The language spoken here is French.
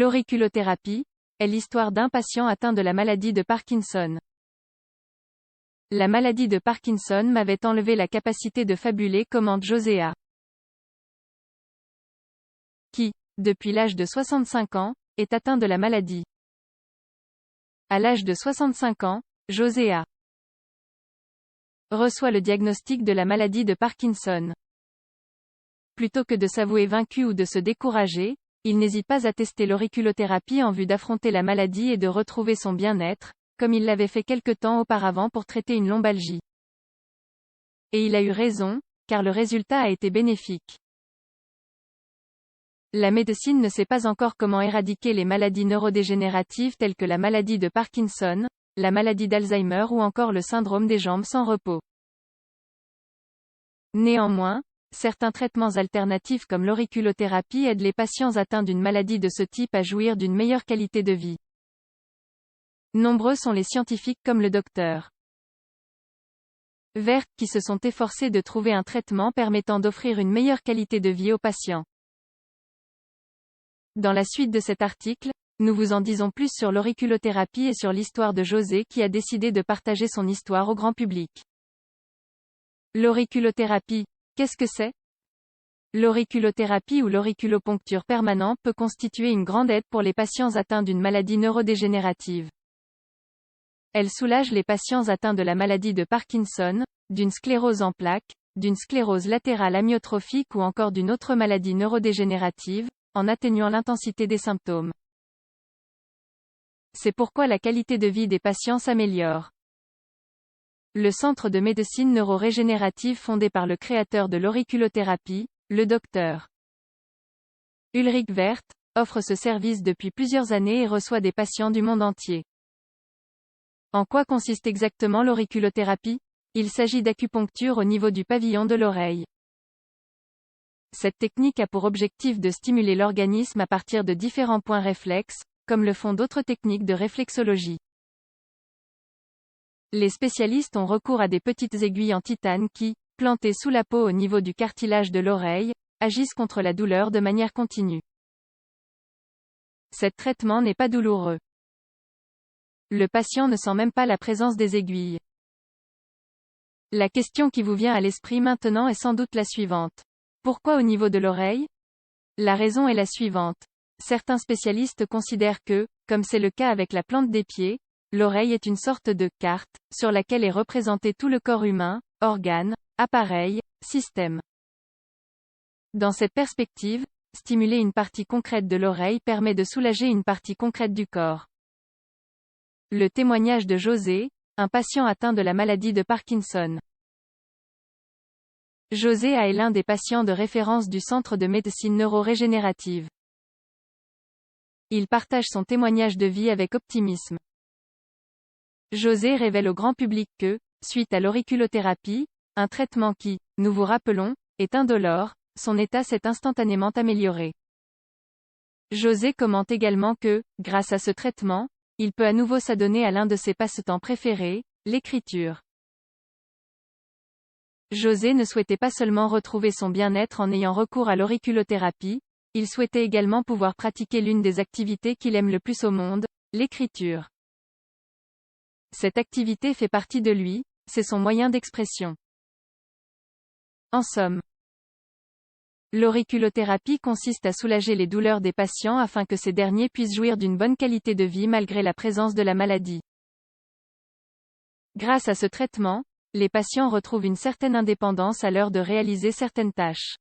L'auriculothérapie est l'histoire d'un patient atteint de la maladie de Parkinson. La maladie de Parkinson m'avait enlevé la capacité de fabuler, commente Joséa, qui, depuis l'âge de 65 ans, est atteint de la maladie. À l'âge de 65 ans, Joséa reçoit le diagnostic de la maladie de Parkinson. Plutôt que de s'avouer vaincu ou de se décourager, il n'hésite pas à tester l'auriculothérapie en vue d'affronter la maladie et de retrouver son bien-être, comme il l'avait fait quelque temps auparavant pour traiter une lombalgie. Et il a eu raison, car le résultat a été bénéfique. La médecine ne sait pas encore comment éradiquer les maladies neurodégénératives telles que la maladie de Parkinson, la maladie d'Alzheimer ou encore le syndrome des jambes sans repos. Néanmoins, certains traitements alternatifs comme l'auriculothérapie aident les patients atteints d'une maladie de ce type à jouir d'une meilleure qualité de vie. Nombreux sont les scientifiques comme le Dr. Vert qui se sont efforcés de trouver un traitement permettant d'offrir une meilleure qualité de vie aux patients. Dans la suite de cet article, nous vous en disons plus sur l'auriculothérapie et sur l'histoire de José qui a décidé de partager son histoire au grand public. L'auriculothérapie, qu'est-ce que c'est? L'auriculothérapie ou l'auriculoponcture permanente peut constituer une grande aide pour les patients atteints d'une maladie neurodégénérative. Elle soulage les patients atteints de la maladie de Parkinson, d'une sclérose en plaques, d'une sclérose latérale amyotrophique ou encore d'une autre maladie neurodégénérative, en atténuant l'intensité des symptômes. C'est pourquoi la qualité de vie des patients s'améliore. Le centre de médecine neuro-régénérative fondé par le créateur de l'auriculothérapie, le Dr. Ulrich Wert, offre ce service depuis plusieurs années et reçoit des patients du monde entier. En quoi consiste exactement l'auriculothérapie? Il s'agit d'acupuncture au niveau du pavillon de l'oreille. Cette technique a pour objectif de stimuler l'organisme à partir de différents points réflexes, comme le font d'autres techniques de réflexologie. Les spécialistes ont recours à des petites aiguilles en titane qui, plantées sous la peau au niveau du cartilage de l'oreille, agissent contre la douleur de manière continue. Ce traitement n'est pas douloureux. Le patient ne sent même pas la présence des aiguilles. La question qui vous vient à l'esprit maintenant est sans doute la suivante. Pourquoi au niveau de l'oreille? La raison est la suivante. Certains spécialistes considèrent que, comme c'est le cas avec la plante des pieds, l'oreille est une sorte de carte, sur laquelle est représenté tout le corps humain, organes, appareils, systèmes. Dans cette perspective, stimuler une partie concrète de l'oreille permet de soulager une partie concrète du corps. Le témoignage de José, un patient atteint de la maladie de Parkinson. José est l'un des patients de référence du Centre de médecine neuro-régénérative. Il partage son témoignage de vie avec optimisme. José révèle au grand public que, suite à l'auriculothérapie, un traitement qui, nous vous rappelons, est indolore, son état s'est instantanément amélioré. José commente également que, grâce à ce traitement, il peut à nouveau s'adonner à l'un de ses passe-temps préférés, l'écriture. José ne souhaitait pas seulement retrouver son bien-être en ayant recours à l'auriculothérapie, il souhaitait également pouvoir pratiquer l'une des activités qu'il aime le plus au monde, l'écriture. Cette activité fait partie de lui, c'est son moyen d'expression. En somme, l'auriculothérapie consiste à soulager les douleurs des patients afin que ces derniers puissent jouir d'une bonne qualité de vie malgré la présence de la maladie. Grâce à ce traitement, les patients retrouvent une certaine indépendance à l'heure de réaliser certaines tâches.